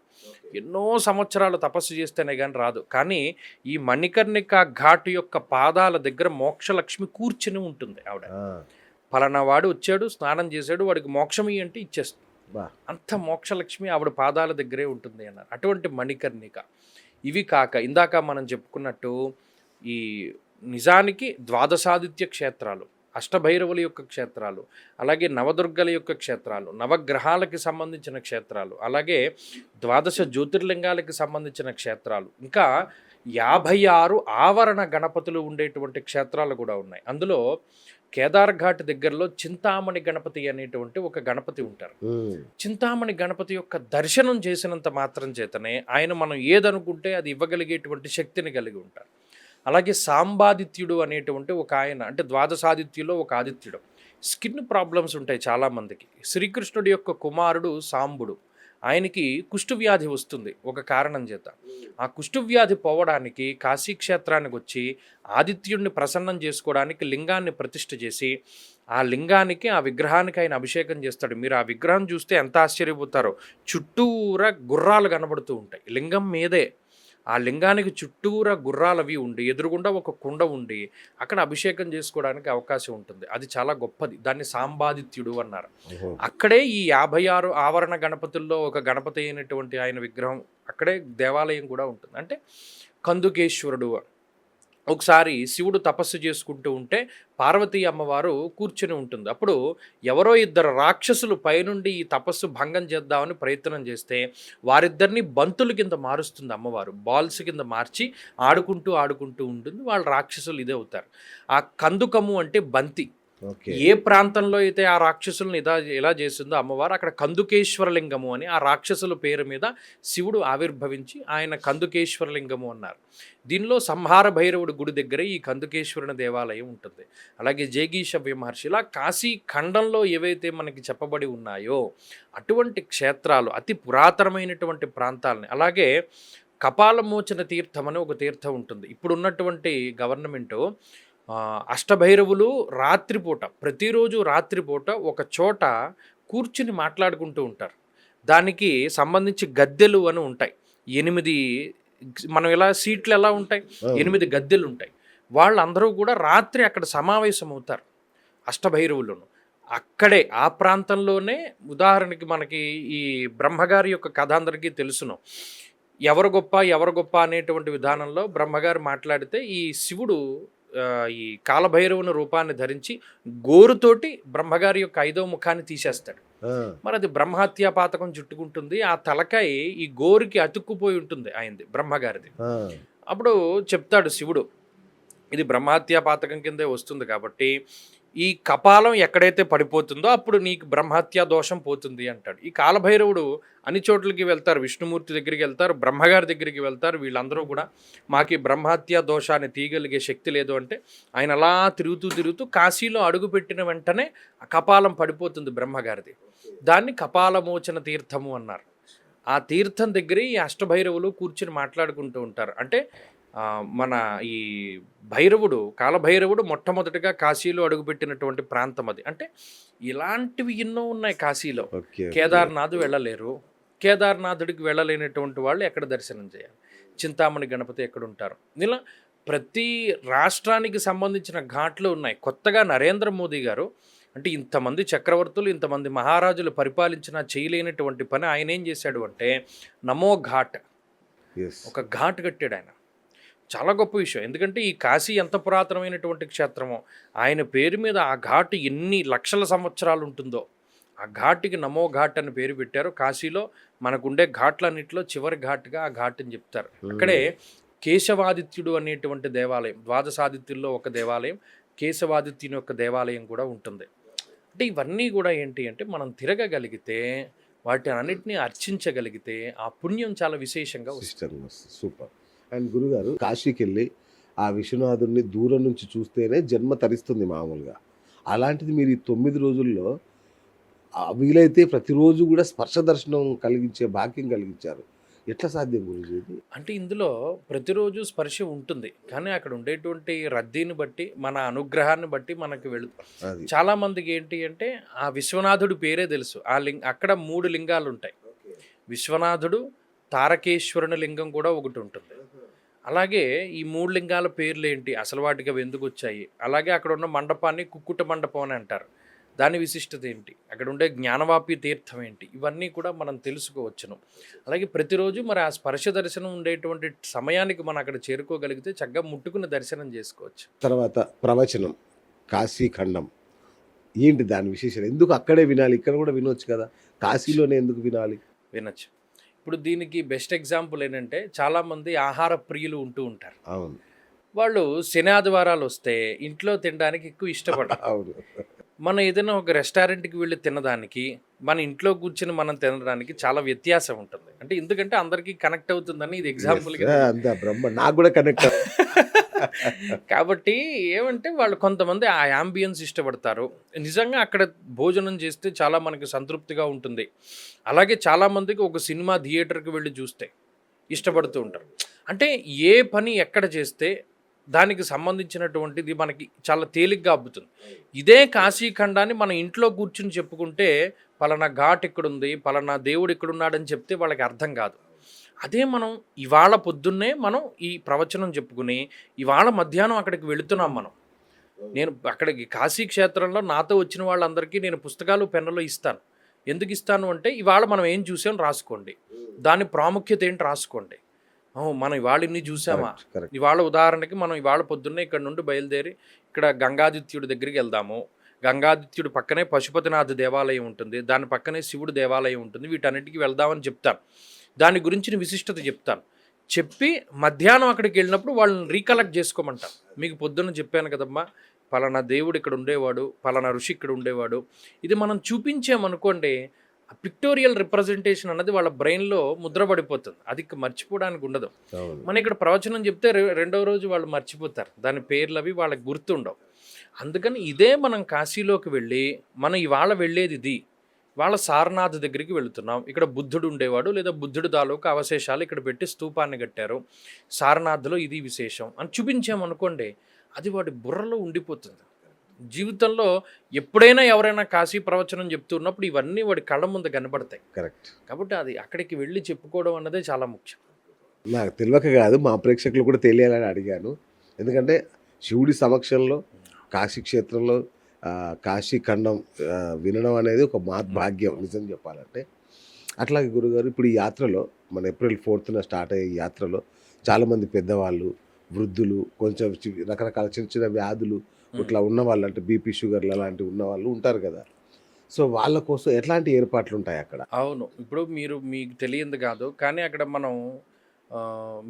ఎన్నో సంవత్సరాలు తపస్సు చేస్తేనే కానీ రాదు. కానీ ఈ మణికర్ణిక ఘాటు యొక్క పాదాల దగ్గర మోక్షలక్ష్మి కూర్చుని ఉంటుంది. ఆవిడ పలానా వాడు వచ్చాడు, స్నానం చేశాడు, వాడికి మోక్షం అంటే ఇచ్చేస్తుంది. అంత మోక్షలక్ష్మి ఆవిడ పాదాల దగ్గరే ఉంటుంది అన్నారు. అటువంటి మణికర్ణిక. ఇవి కాక ఇందాక మనం చెప్పుకున్నట్టు ఈ నిజానికి ద్వాదశాదిత్య క్షేత్రాలు, అష్టభైరవుల యొక్క క్షేత్రాలు, అలాగే నవదుర్గల యొక్క క్షేత్రాలు, నవగ్రహాలకి సంబంధించిన క్షేత్రాలు, అలాగే ద్వాదశ జ్యోతిర్లింగాలకి సంబంధించిన క్షేత్రాలు, ఇంకా 56 ఆవరణ గణపతులు ఉండేటువంటి క్షేత్రాలు కూడా ఉన్నాయి. అందులో కేదార్ ఘాట్ దగ్గరలో చింతామణి గణపతి అనేటువంటి ఒక గణపతి ఉంటారు. చింతామణి గణపతి యొక్క దర్శనం చేసినంత మాత్రం చేతనే ఆయన మనం ఏదనుకుంటే అది ఇవ్వగలిగేటువంటి శక్తిని కలిగి ఉంటారు. అలాగే సాంబాదిత్యుడు అనేటువంటి ఒక ఆయన, అంటే ద్వాదశాదిత్యులో ఒక ఆదిత్యుడు. స్కిన్ ప్రాబ్లమ్స్ ఉంటాయి చాలామందికి. శ్రీకృష్ణుడి యొక్క కుమారుడు సాంబుడు, ఆయనకి కుష్ఠవ్యాధి వస్తుంది ఒక కారణం చేత. ఆ కుష్ఠవ్యాధి పోవడానికి కాశీక్షేత్రానికి వచ్చి ఆదిత్యుడిని ప్రసన్నం చేసుకోవడానికి లింగాన్ని ప్రతిష్ఠ చేసి ఆ లింగానికి, ఆ విగ్రహానికి ఆయన అభిషేకం చేస్తాడు. మీరు ఆ విగ్రహం చూస్తే ఎంత ఆశ్చర్యపోతారో. చుట్టూరా గుర్రాలు కనబడుతూ ఉంటాయి లింగం మీదే. ఆ లింగానికి చుట్టూరా గుర్రాలవి ఉండి, ఎదురుగుండా ఒక కుండ ఉండి అక్కడ అభిషేకం చేసుకోవడానికి అవకాశం ఉంటుంది. అది చాలా గొప్పది. దాన్ని సాంబాదిత్యుడు అన్నారు. అక్కడే ఈ 56 ఆవరణ గణపతుల్లో ఒక గణపతి అయినటువంటి ఆయన విగ్రహం, అక్కడే దేవాలయం కూడా ఉంటుంది. అంటే కందుకేశ్వరుడు. ఒకసారి శివుడు తపస్సు చేసుకుంటూ ఉంటే పార్వతీ అమ్మవారు కూర్చుని ఉంటుంది. అప్పుడు ఎవరో ఇద్దరు రాక్షసులు పైనుండి ఈ తపస్సు భంగం చేద్దామని ప్రయత్నం చేస్తే వారిద్దరిని బంతుల కింద మారుస్తుంది అమ్మవారు. బాల్స్ కింద మార్చి ఆడుకుంటూ ఉంటుంది. వాళ్ళ రాక్షసులు ఇదే అవుతారు. ఆ కందుకము అంటే బంతి. ఏ ప్రాంతంలో అయితే ఆ రాక్షసులను ఎలా చేసిందో అమ్మవారు, అక్కడ కందుకేశ్వరలింగము అని ఆ రాక్షసుల పేరు మీద శివుడు ఆవిర్భవించి ఆయన కందుకేశ్వరలింగము అన్నారు. దీనిలో సంహార భైరవుడి గుడి దగ్గర ఈ కందుకేశ్వరుని దేవాలయం ఉంటుంది. అలాగే జైగీషవ్య మహర్షి, ఇలా కాశీ ఖండంలో ఏవైతే మనకి చెప్పబడి ఉన్నాయో అటువంటి క్షేత్రాలు, అతి పురాతనమైనటువంటి ప్రాంతాలని. అలాగే కపాలమోచన తీర్థం అని ఒక తీర్థం ఉంటుంది. ఇప్పుడు ఉన్నటువంటి గవర్నమెంటు అష్టభైరవులు రాత్రిపూట, ప్రతిరోజు రాత్రిపూట ఒక చోట కూర్చుని మాట్లాడుకుంటూ ఉంటారు. దానికి సంబంధించి గద్దెలు అని ఉంటాయి. 8 మనం ఇలా సీట్లు ఎలా ఉంటాయి, 8 గద్దెలు ఉంటాయి. వాళ్ళందరూ కూడా రాత్రి అక్కడ సమావేశం అవుతారు అష్టభైరవులను. అక్కడే ఆ ప్రాంతంలోనే, ఉదాహరణకి మనకి ఈ బ్రహ్మగారి యొక్క కథ అందరికీ తెలుసును. ఎవరు గొప్ప అనేటువంటి విధానంలో బ్రహ్మగారు మాట్లాడితే ఈ శివుడు ఈ కాలభైరవుని రూపాన్ని ధరించి గోరుతోటి బ్రహ్మగారి యొక్క 5వ ముఖాన్ని తీసేస్తాడు. మరి అది బ్రహ్మహత్యా పాతకం చుట్టుకుంటుంది. ఆ తలకాయ ఈ గోరుకి అతుక్కుపోయి ఉంటుంది ఆయనది, బ్రహ్మగారిది. అప్పుడు చెప్తాడు శివుడు, ఇది బ్రహ్మహత్యా పాతకం కిందే వస్తుంది కాబట్టి ఈ కపాలం ఎక్కడైతే పడిపోతుందో అప్పుడు నీకు బ్రహ్మహత్యా దోషం పోతుంది అంటాడు. ఈ కాలభైరవుడు అన్ని చోట్లకి వెళ్తారు, విష్ణుమూర్తి దగ్గరికి వెళ్తారు, బ్రహ్మగారి దగ్గరికి వెళ్తారు. వీళ్ళందరూ కూడా మాకు ఈ బ్రహ్మహత్యా దోషాన్ని తీయగలిగే శక్తి లేదు అంటే ఆయన అలా తిరుగుతూ కాశీలో అడుగుపెట్టిన వెంటనే ఆ కపాలం పడిపోతుంది బ్రహ్మగారిది. దాన్ని కపాలమోచన తీర్థము అన్నారు. ఆ తీర్థం దగ్గర ఈ అష్టభైరవులు కూర్చుని మాట్లాడుకుంటూ ఉంటారు. అంటే మన ఈ భైరవుడు, కాలభైరవుడు మొట్టమొదటిగా కాశీలో అడుగుపెట్టినటువంటి ప్రాంతం అది. అంటే ఇలాంటివి ఎన్నో ఉన్నాయి కాశీలో. కేదార్నాథ్ వెళ్ళలేరు, కేదార్నాథుడికి వెళ్ళలేనటువంటి వాళ్ళు ఎక్కడ దర్శనం చేయాలి? చింతామణి గణపతి ఎక్కడుంటారు? ఇలా ప్రతి రాష్ట్రానికి సంబంధించిన ఘాట్లు ఉన్నాయి. కొత్తగా నరేంద్ర మోదీ గారు అంటే ఇంతమంది చక్రవర్తులు, ఇంతమంది మహారాజులు పరిపాలించినా చేయలేనటువంటి పని ఆయన ఏం చేశాడు అంటే నమో ఘాట్ ఎస్. ఒక ఘాట్ కట్టాడు ఆయన. చాలా గొప్ప విషయం. ఎందుకంటే ఈ కాశీ ఎంత పురాతనమైనటువంటి క్షేత్రమో, ఆయన పేరు మీద ఆ ఘాటు ఎన్ని లక్షల సంవత్సరాలు ఉంటుందో, ఆ ఘాటుకి నమో ఘాట్ అని పేరు పెట్టారు. కాశీలో మనకుండే ఘాట్లన్నింటిలో చివరి ఘాట్గా ఆ ఘాట్ అని చెప్తారు. అక్కడే కేశవాదిత్యుడు అనేటువంటి దేవాలయం, ద్వాదశాదిత్యుల్లో ఒక దేవాలయం, కేశవాదిత్యుని యొక్క దేవాలయం కూడా ఉంటుంది. అంటే ఇవన్నీ కూడా ఏంటి అంటే మనం తిరగగలిగితే, వాటిని అన్నిటినీ అర్చించగలిగితే ఆ పుణ్యం చాలా విశేషంగా వస్తుంది. System super. అండ్ గురుగారు కాశీకి వెళ్ళి ఆ విశ్వనాథుడిని దూరం నుంచి చూస్తేనే జన్మ తరిస్తుంది మామూలుగా. అలాంటిది మీరు ఈ 9 రోజుల్లో వీలైతే ప్రతిరోజు కూడా స్పర్శ దర్శనం కలిగించే భాగ్యం కలిగించారు. ఎట్లా సాధ్యం గురుజీ ఇది? అంటే ఇందులో ప్రతిరోజు స్పర్శ ఉంటుంది, కానీ అక్కడ ఉండేటువంటి రద్దీని బట్టి, మన అనుగ్రహాన్ని బట్టి మనకి అది చాలా మందికి ఏంటి అంటే ఆ విశ్వనాథుడి పేరే తెలుసు. ఆ అక్కడ 3 లింగాలు ఉంటాయి. విశ్వనాథుడు, తారకేశ్వరుని లింగం కూడా ఒకటి ఉంటుంది. అలాగే ఈ 3 లింగాల పేర్లు ఏంటి, అసలు వాటికి అవి ఎందుకు వచ్చాయి, అలాగే అక్కడ ఉన్న మండపాన్ని కుక్కుట మండపం అని అంటారు, దాని విశిష్టత ఏంటి, అక్కడ ఉండే జ్ఞానవాపి తీర్థం ఏంటి, ఇవన్నీ కూడా మనం తెలుసుకోవచ్చును. అలాగే ప్రతిరోజు మరి ఆ స్పర్శ దర్శనం ఉండేటువంటి సమయానికి మనం అక్కడ చేరుకోగలిగితే చక్కగా ముట్టుకుని దర్శనం చేసుకోవచ్చు. తర్వాత ప్రవచనం కాశీఖండం ఏంటి దాని విశేషం? ఎందుకు అక్కడే వినాలి? ఇక్కడ కూడా వినొచ్చు కదా, కాశీలోనే ఎందుకు వినాలి? వినొచ్చు. ఇప్పుడు దీనికి బెస్ట్ ఎగ్జాంపుల్ ఏంటంటే చాలామంది ఆహార ప్రియులు ఉంటూ ఉంటారు. అవును వాళ్ళు శని ఆదివారాలు వస్తే ఇంట్లో తినడానికి ఎక్కువ ఇష్టపడరు. అవును మనం ఏదైనా ఒక రెస్టారెంట్కి వెళ్ళి తినడానికి, మన ఇంట్లో కూర్చొని మనం తినడానికి చాలా వ్యత్యాసం ఉంటుంది. అంటే ఎందుకంటే అందరికీ కనెక్ట్ అవుతుందని ఇది ఎగ్జాంపుల్. అంత బ్రహ్మ నాకు కూడా కనెక్ట్. కాబట్టి ఏమంటే వాళ్ళు కొంతమంది ఆ యాంబియన్స్ ఇష్టపడతారు. నిజంగా అక్కడ భోజనం చేస్తే చాలా మనకి సంతృప్తిగా ఉంటుంది. అలాగే చాలామందికి ఒక సినిమా థియేటర్కి వెళ్ళి చూస్తే ఇష్టపడుతూ ఉంటారు. అంటే ఏ పని ఎక్కడ చేస్తే దానికి సంబంధించినటువంటిది మనకి చాలా తేలిగ్గా అబ్బుతుంది. ఇదే కాశీఖండాన్ని మన ఇంట్లో కూర్చుని చెప్పుకుంటే పలానా ఘాట్ ఇక్కడుంది, పలానా దేవుడు ఇక్కడున్నాడని చెప్తే వాళ్ళకి అర్థం కాదు. అదే మనం ఇవాళ పొద్దున్నే మనం ఈ ప్రవచనం చెప్పుకుని ఇవాళ మధ్యాహ్నం అక్కడికి వెళుతున్నాం మనం. నేను అక్కడికి కాశీ క్షేత్రంలో నాతో వచ్చిన వాళ్ళందరికీ నేను పుస్తకాలు పెన్నులు ఇస్తాను. ఎందుకు ఇస్తాను అంటే ఇవాళ మనం ఏం చూసాం రాసుకోండి, దాని ప్రాముఖ్యత ఏంటి రాసుకోండి. మనం ఇవాళ ఇన్ని చూసామా, ఇవాళ ఉదాహరణకి మనం ఇవాళ పొద్దున్నే ఇక్కడ నుండి బయలుదేరి ఇక్కడ గంగాదిత్యుడి దగ్గరికి వెళ్దాము. గంగాదిత్యుడి పక్కనే పశుపతినాథ దేవాలయం ఉంటుంది, దాని పక్కనే శివుడు దేవాలయం ఉంటుంది. వీటన్నిటికీ వెళ్దామని చెప్తాను, దాని గురించిన విశిష్టత చెప్తాను. చెప్పి మధ్యాహ్నం అక్కడికి వెళ్ళినప్పుడు వాళ్ళని రీకలెక్ట్ చేసుకోమంటాను. మీకు పొద్దున్న చెప్పాను కదమ్మా, పలానా దేవుడు ఇక్కడ ఉండేవాడు, పలానా ఋషి ఇక్కడ ఉండేవాడు. ఇది మనం చూపించామనుకోండి, ఆ పిక్టోరియల్ రిప్రజెంటేషన్ అన్నది వాళ్ళ బ్రెయిన్లో ముద్రపడిపోతుంది. అది మర్చిపోవడానికి ఉండదు. మనం ఇక్కడ ప్రవచనం చెప్తే రెండవ రోజు వాళ్ళు మర్చిపోతారు, దాని పేర్లు అవి వాళ్ళకి గుర్తుండవు. అందుకని ఇదే మనం కాశీలోకి వెళ్ళి మనం ఇవాళ వెళ్ళేది ఇది. వాళ్ళ సారనాథ్ దగ్గరికి వెళుతున్నాం, ఇక్కడ బుద్ధుడు ఉండేవాడు లేదా బుద్ధుడు తాలూకు అవశేషాలు ఇక్కడ పెట్టి స్తూపాన్ని కట్టారు, సారనాథ్లో ఇది విశేషం అని చూపించామనుకోండి, అది వాడి బుర్రలో ఉండిపోతుంది. జీవితంలో ఎప్పుడైనా ఎవరైనా కాశీ ప్రవచనం చెప్తున్నప్పుడు ఇవన్నీ వాడి కళ్ళ ముందు కనబడతాయి. కరెక్ట్. కాబట్టి అది అక్కడికి వెళ్ళి చెప్పుకోవడం అన్నదే చాలా ముఖ్యం. నాకు తెలియక కాదు, మా ప్రేక్షకులు కూడా తెలియాలని అడిగాను. ఎందుకంటే శివుడి సమక్షంలో కాశీ క్షేత్రంలో కాశీఖండం వినడం అనేది ఒక భాగ్యం నిజం చెప్పాలంటే. అట్లాగే గురుగారు, ఇప్పుడు ఈ యాత్రలో మన ఏప్రిల్ 4th స్టార్ట్ అయ్యే యాత్రలో చాలామంది పెద్దవాళ్ళు, వృద్ధులు, కొంచెం రకరకాల చిన్న చిన్న వ్యాధులు ఇట్లా ఉన్న వాళ్ళు, అంటే బీపీ షుగర్లు అలాంటివి ఉన్న వాళ్ళు ఉంటారు కదా. సో వాళ్ళ కోసం ఎట్లాంటి ఏర్పాట్లు ఉంటాయి అక్కడ? అవును, ఇప్పుడు మీకు తెలియదు కాదు, కానీ అక్కడ మనం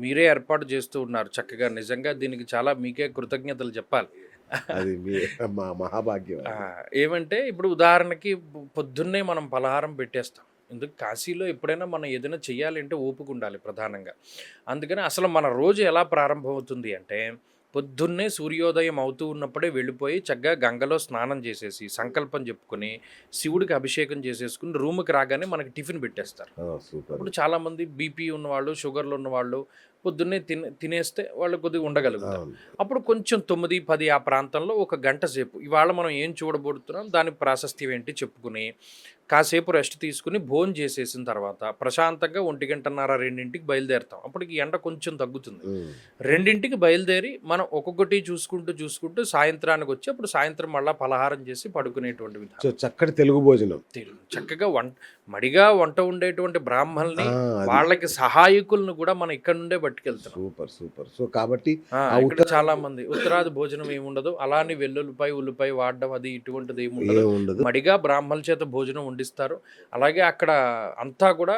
మీరే ఏర్పాటు చేస్తూ ఉన్నారు చక్కగా. నిజంగా దీనికి చాలా మీకే కృతజ్ఞతలు చెప్పాలి. అది మా మహాభాగ్యం. ఏమంటే ఇప్పుడు ఉదాహరణకి పొద్దున్నే మనం పలహారం పెట్టేస్తాం. ఎందుకు కాశీలో ఎప్పుడైనా మనం ఏదైనా చెయ్యాలంటే ఓపిక ఉండాలి ప్రధానంగా. అందుకని అసలు మన రోజు ఎలా ప్రారంభమవుతుంది అంటే పొద్దున్నే సూర్యోదయం అవుతూ ఉన్నప్పుడే వెళ్ళిపోయి చక్కగా గంగలో స్నానం చేసేసి సంకల్పం చెప్పుకొని శివుడికి అభిషేకం చేసేసుకుని రూమ్కి రాగానే మనకి టిఫిన్ పెట్టేస్తారు. అప్పుడు చాలామంది బీపీ ఉన్నవాళ్ళు, షుగర్లు ఉన్నవాళ్ళు పొద్దున్నే తినేస్తే వాళ్ళు కొద్దిగా ఉండగలుగుతారు. అప్పుడు కొంచెం 9-10 ఆ ప్రాంతంలో ఒక గంట సేపు ఇవాళ మనం ఏం చూడబోతున్నాం, దాని ప్రాశస్త్యం ఏంటి చెప్పుకుని కాసేపు రెస్ట్ తీసుకుని భోజనం చేసేసిన తర్వాత ప్రశాంతంగా 1:30 2ంటికి బయలుదేరుతాం. అప్పటికి ఎండ కొంచెం తగ్గుతుంది. 2ంటికి బయలుదేరి మనం ఒక్కొక్కటి చూసుకుంటూ సాయంత్రానికి వచ్చి అప్పుడు సాయంత్రం మళ్ళా పలహారం చేసి పడుకునేటువంటి విధానం. సో చక్కటి తెలుగు భోజనం. చక్కగా మడిగా వంట ఉండేటువంటి బ్రాహ్మణుల్ని అది వాళ్ళకి సహాయకులను కూడా మనం ఇక్కడ నుండే పట్టుకెళ్తాం. Super super. సో కాబట్టి ఇక్కడ చాలా మంది ఉత్తరాది భోజనం ఏముండదు, అలానే వెల్లుల్లిపాయ ఉల్లిపాయ వాడడం అది ఇటువంటిది ఏముండదు. ఉండదు. మడిగా బ్రాహ్మణుల చేత భోజనం వండిస్తారు. అలాగే అక్కడ అంతా కూడా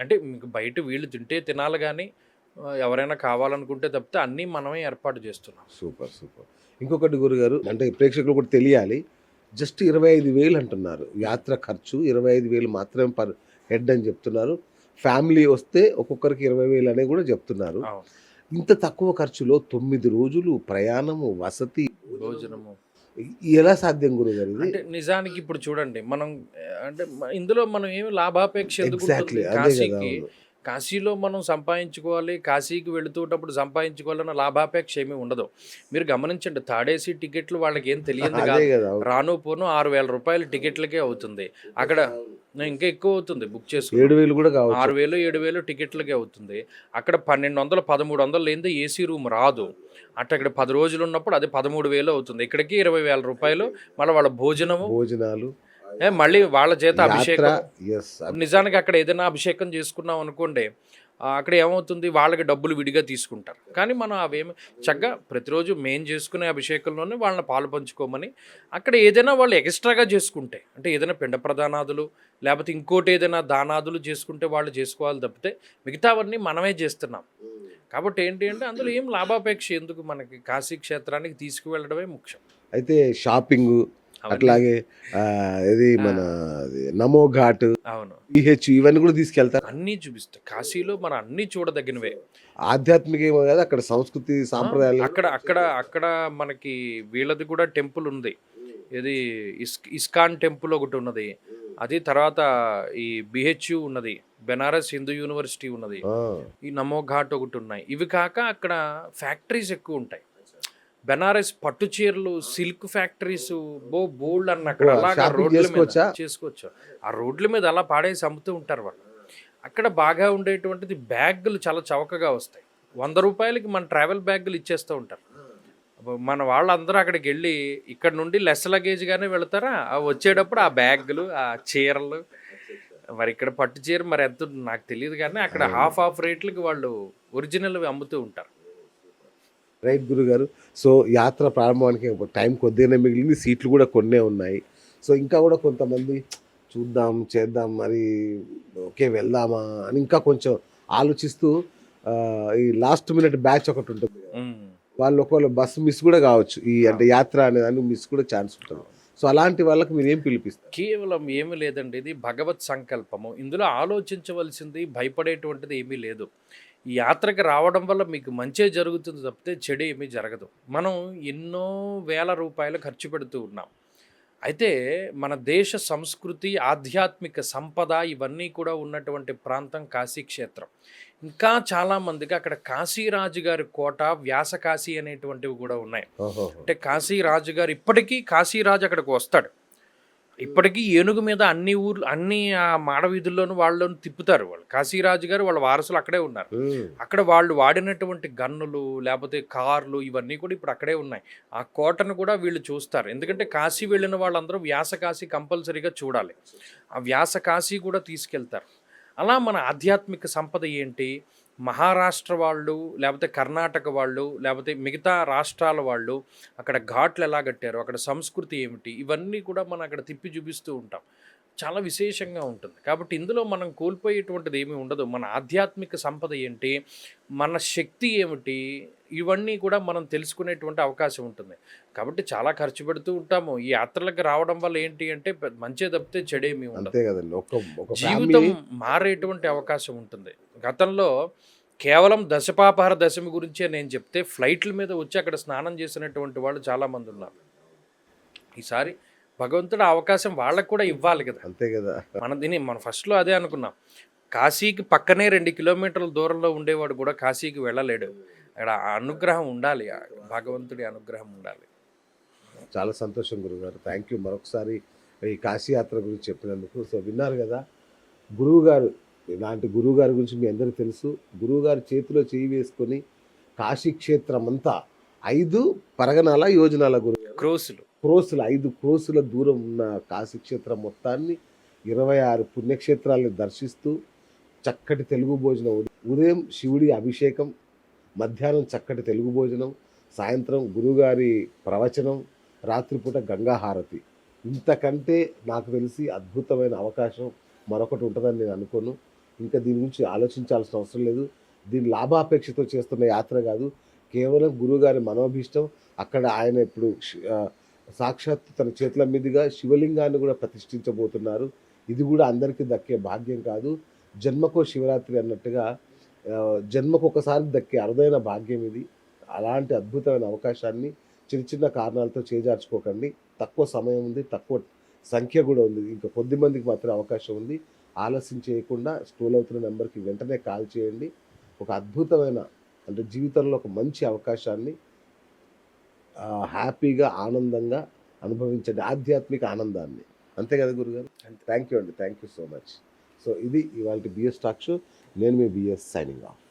అంటే మీకు బయట వీళ్ళు తినాలి కానీ ఎవరైనా కావాలనుకుంటే తప్పితే అన్నీ మనమే ఏర్పాటు చేస్తున్నాం. Super super. ఇంకొకటి గురుగారు, అంటే ప్రేక్షకులు కూడా తెలియాలి, జస్ట్ 25,000 అంటున్నారు యాత్ర ఖర్చు. 25,000 మాత్రమే పర్ హెడ్ అని చెప్తున్నారు. ఫ్యామిలీ వస్తే ఒక్కొక్కరికి 20,000 అని కూడా చెప్తున్నారు. ఇంత తక్కువ ఖర్చులో 9 రోజులు ప్రయాణము, వసతి, భోజనము ఎలా సాధ్యం గురుగారు ఇది? అంటే నిజానికి ఇప్పుడు చూడండి మనం అంటే ఇందులో మనం ఏమి లాభాపేక్ష ఎందుకు ఎగ్జాక్ట్లీ ఉంటుంది? అదే కదా. కాశీకి కాశీలో మనం సంపాదించుకోవాలి, కాశీకి వెళుతున్నప్పుడు సంపాదించుకోవాలన్న లాభాపేక్ష ఏమీ ఉండదు. మీరు గమనించండి, థర్డ్ టికెట్లు వాళ్ళకి ఏం తెలియదు అదే కాదు. కదా. రాను పోను 6,000 రూపాయలు టికెట్లకే అవుతుంది. అక్కడ ఇంకా ఎక్కువ అవుతుంది బుక్ చేసుకుని. 7,000 కూడా కావచ్చు. 6,000 7,000 టికెట్లకే అవుతుంది. అక్కడ 1,200 1,300 లేనిదే ఏసీ రూమ్ రాదు. అట్లా ఇక్కడ 10 రోజులు ఉన్నప్పుడు అది 13,000 అవుతుంది. ఇక్కడికి 20,000 రూపాయలు. మళ్ళీ వాళ్ళ భోజనాలు మళ్ళీ వాళ్ళ చేత అభిషేకం. నిజానికి అక్కడ ఏదైనా అభిషేకం చేసుకున్నాం అనుకోండి, అక్కడ ఏమవుతుంది, వాళ్ళకి డబ్బులు విడిగా తీసుకుంటారు. కానీ మనం అవేమి చక్కగా ప్రతిరోజు మేము చేసుకునే అభిషేకంలోనే వాళ్ళని పాలు పంచుకోమని, అక్కడ ఏదైనా వాళ్ళు ఎక్స్ట్రాగా చేసుకుంటే, అంటే ఏదైనా పిండ ప్రదానాదులు లేకపోతే ఇంకోటి ఏదైనా దానాదులు చేసుకుంటే వాళ్ళు చేసుకోవాలి తప్పితే మిగతావన్నీ మనమే చేస్తున్నాం. కాబట్టి ఏంటి అంటే అందులో ఏం లాభాపేక్ష ఎందుకు, మనకి కాశీ క్షేత్రానికి తీసుకువెళ్ళడమే ముఖ్యం. అయితే షాపింగ్ అట్లాగే ఇది మన నమో ఘాట్, అవును, పిహెచ్ ఇవన్నీ కూడా తీసుకెళ్తారు. అన్నీ చూపిస్తాయి. కాశీలో మనం అన్నీ చూడదగినవే. ఆధ్యాత్మిక ఏమో కదా, అక్కడ సంస్కృతి సాంప్రదాయాలు. అక్కడ మనకి వీళ్ళది కూడా టెంపుల్ ఉంది. ఇది ఇస్కాన్ టెంపుల్ ఒకటి ఉన్నది. అది తర్వాత ఈ బిహెచ్యు ఉన్నది, బెనారస్ హిందూ యూనివర్సిటీ ఉన్నది, ఈ నమో ఘాట్ ఒకటి ఉన్నాయి. ఇవి కాక అక్కడ ఫ్యాక్టరీస్ ఎక్కువ ఉంటాయి. బెనారస్ పట్టు చీరలు, సిల్క్ ఫ్యాక్టరీస్ బోల్డ్ అన్న అక్కడ అలాగా రోడ్ల మీద చేసుకోవచ్చు. ఆ రోడ్ల మీద అలా పాడేసి అమ్ముతూ ఉంటారు వాళ్ళు. అక్కడ బాగా ఉండేటువంటిది బ్యాగులు చాలా చవకగా వస్తాయి. 100 రూపాయలకి మన ట్రావెల్ బ్యాగులు ఇచ్చేస్తూ ఉంటారు. మన వాళ్ళందరూ అక్కడికి వెళ్ళి ఇక్కడ నుండి లెస్ లగేజ్గానే వెళతారా, వచ్చేటప్పుడు ఆ బ్యాగులు ఆ చీరలు. మరి ఇక్కడ పట్టు చీర మరి ఎంత నాకు తెలియదు, కానీ అక్కడ హాఫ్ రేట్లకి వాళ్ళు ఒరిజినల్ అమ్ముతూ ఉంటారు. రైట్ గురుగారు. సో యాత్ర ప్రారంభానికి టైం కొద్దిగానే మిగిలింది, సీట్లు కూడా కొన్నే ఉన్నాయి. సో ఇంకా కూడా కొంతమంది చూద్దాం చేద్దాం మరి ఓకే వెళ్దామా అని ఇంకా కొంచెం ఆలోచిస్తూ ఈ లాస్ట్ మినిట్ బ్యాచ్ ఒకటి ఉంటుంది, వాళ్ళు ఒకవేళ బస్సు మిస్ కూడా కావచ్చు, ఈ అంటే యాత్ర అనేదాన్ని మిస్ కూడా ఛాన్స్ ఉంటుంది. సో అలాంటి వాళ్ళకి మీరు ఏం పిలిపిస్తారు? కేవలం ఏమీ లేదండి, ఇది భగవత్ సంకల్పము. ఇందులో ఆలోచించవలసింది భయపడేటువంటిది ఏమీ లేదు. ఈ యాత్రకు రావడం వల్ల మీకు మంచే జరుగుతుంది తప్పితే చెడు ఏమీ జరగదు. మనం ఎన్నో వేల రూపాయలు ఖర్చు పెడుతూ ఉన్నాం. అయితే మన దేశ సంస్కృతి, ఆధ్యాత్మిక సంపద ఇవన్నీ కూడా ఉన్నటువంటి ప్రాంతం కాశీ క్షేత్రం. ఇంకా చాలామందికి అక్కడ కాశీరాజు గారి కోట, వ్యాసకాశీ అనేటువంటివి కూడా ఉన్నాయి. అంటే కాశీరాజు గారు ఇప్పటికీ కాశీరాజు అక్కడికి వస్తాడు. ఇప్పటికీ ఏనుగు మీద అన్ని మాడవీధుల్లోనూ వాళ్ళని తిప్పుతారు. వాళ్ళు కాశీరాజు గారు వాళ్ళ వారసులు అక్కడే ఉన్నారు. అక్కడ వాళ్ళు వాడినటువంటి గన్నులు లేకపోతే కార్లు ఇవన్నీ కూడా ఇప్పుడు అక్కడే ఉన్నాయి. ఆ కోటను కూడా వీళ్ళు చూస్తారు. ఎందుకంటే కాశీ వెళ్ళిన వాళ్ళందరూ వ్యాసకాశీ కంపల్సరీగా చూడాలి. ఆ వ్యాసకాశీ కూడా తీసుకెళ్తారు. అలా మన ఆధ్యాత్మిక సంపద ఏంటి, మహారాష్ట్ర వాళ్ళు లేకపోతే కర్ణాటక వాళ్ళు లేకపోతే మిగతా రాష్ట్రాల వాళ్ళు అక్కడ ఘాట్లు ఎలా కట్టారు, అక్కడ సంస్కృతి ఏమిటి, ఇవన్నీ కూడా మనం అక్కడ తిప్పి చూపిస్తూ ఉంటాం. చాలా విశేషంగా ఉంటుంది. కాబట్టి ఇందులో మనం కోల్పోయేటువంటిది ఏమీ ఉండదు. మన ఆధ్యాత్మిక సంపద ఏంటి, మన శక్తి ఏమిటి, ఇవన్నీ కూడా మనం తెలుసుకునేటువంటి అవకాశం ఉంటుంది. కాబట్టి చాలా ఖర్చు పెడుతూ ఉంటాము. ఈ యాత్రలకు రావడం వల్ల ఏంటి అంటే మంచి తప్పితే చెడేమీ ఉండదు. జీవితం మారేటువంటి అవకాశం ఉంటుంది. గతంలో కేవలం దశపాపహార దశమి గురించే నేను చెప్తే ఫ్లైట్ల మీద వచ్చి అక్కడ స్నానం చేసినటువంటి వాళ్ళు చాలామంది ఉన్నారు. ఈసారి భగవంతుడు అవకాశం వాళ్ళకు కూడా ఇవ్వాలి కదా. అంతే కదా. మనం ఫస్ట్లో అదే అనుకున్నాం. కాశీకి పక్కనే 2 కిలోమీటర్ల దూరంలో ఉండేవాడు కూడా కాశీకి వెళ్ళలేడు. అక్కడ అనుగ్రహం ఉండాలి, భగవంతుడి అనుగ్రహం ఉండాలి. చాలా సంతోషం గురుగారు. Thank you. మరొకసారి ఈ కాశీ యాత్ర గురించి చెప్పినందుకు. సో విన్నారు కదా, గురువుగారు ఇలాంటి గురువుగారి గురించి మీ అందరికీ తెలుసు. గురువుగారు చేతిలో చేయి వేసుకొని కాశీ క్షేత్రం అంతా 5 పరగణాల యోజనాల క్రోసులు. క్రోసులు 5 క్రోసుల దూరం ఉన్న కాశీ క్షేత్రం మొత్తాన్ని 26 పుణ్యక్షేత్రాలను దర్శిస్తూ చక్కటి తెలుగు భోజనం, ఉదయం శివుడి అభిషేకం, మధ్యాహ్నం చక్కటి తెలుగు భోజనం, సాయంత్రం గురువుగారి ప్రవచనం, రాత్రిపూట గంగా హారతి. ఇంతకంటే నాకు తెలిసి అద్భుతమైన అవకాశం మరొకటి ఉంటుందని నేను అనుకోను. ఇంకా దీని గురించి ఆలోచించాల్సిన అవసరం లేదు. దీని లాభాపేక్షతో చేస్తున్న యాత్ర కాదు, కేవలం గురువుగారి మనోభీష్టం. అక్కడ ఆయన ఇప్పుడు సాక్షాత్ తన చేతుల మీదుగా శివలింగాన్ని కూడా ప్రతిష్ఠించబోతున్నారు. ఇది కూడా అందరికీ దక్కే భాగ్యం కాదు. జన్మకో శివరాత్రి అన్నట్టుగా జన్మకు ఒకసారి దక్కే అరుదైన భాగ్యం ఇది. అలాంటి అద్భుతమైన అవకాశాన్ని చిన్న చిన్న కారణాలతో చేజార్చుకోకండి. తక్కువ సమయం ఉంది, తక్కువ సంఖ్య కూడా ఉంది, ఇంకా కొద్ది మందికి మాత్రమే అవకాశం ఉంది. ఆలస్యం చేయకుండా స్క్రోల్ అవుతున్న నెంబర్కి వెంటనే కాల్ చేయండి. ఒక అద్భుతమైన, అంటే జీవితంలో ఒక మంచి అవకాశాన్ని హ్యాపీగా ఆనందంగా అనుభవించండి, ఆధ్యాత్మిక ఆనందాన్ని. అంతే కదా గురుగారు? థ్యాంక్ యూ అండి, thank you so much. So ఇది ఇవాళ బిఎస్ టాక్ షో. నేను మీ బిఎస్ సైనింగ్ ఆఫ్.